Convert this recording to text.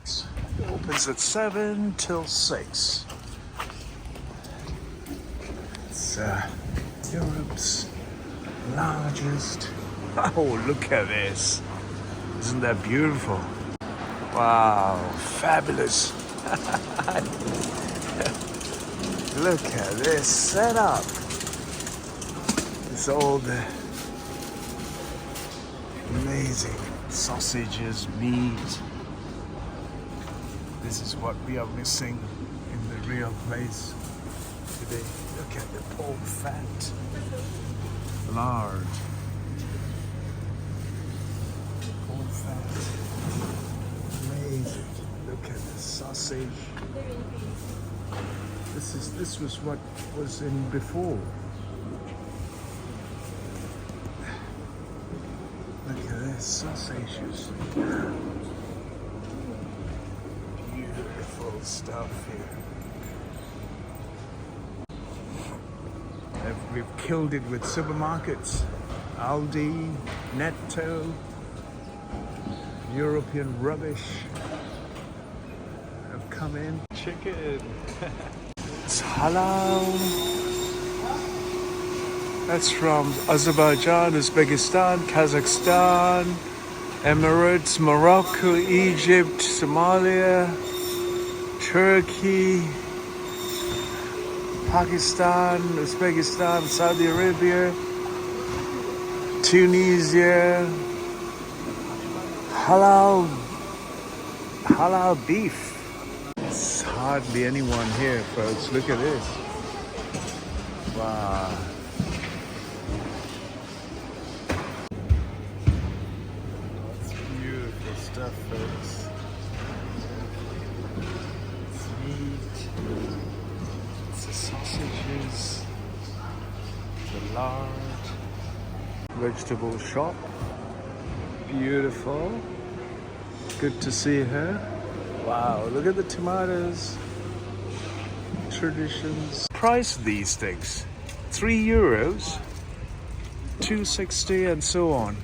It opens at 7 till 6. It's Europe's largest. Oh, look at this. Isn't that beautiful? Wow, fabulous. Look at this setup. It's all the amazing sausages, meat. This is what we are missing in the real place today. Look at the pork fat, lard, pork fat, amazing. Look at the sausage. This was what was in before. Look at this sausages. Beautiful stuff here. We've killed it with supermarkets, Aldi, Netto, European rubbish have come in. Chicken. It's halal. That's from Azerbaijan, Uzbekistan, Kazakhstan, Emirates, Morocco, Egypt, Somalia, Turkey, Pakistan, Uzbekistan, Saudi Arabia, Tunisia. Halal beef. There's hardly anyone here, folks. Look at this. Wow. That's beautiful stuff, folks. It's meat. It's the sausages. The lard. Vegetable shop. Beautiful. Good to see her. Wow, look at the tomatoes. Traditions. Price of these things. €3, 2.60 and so on.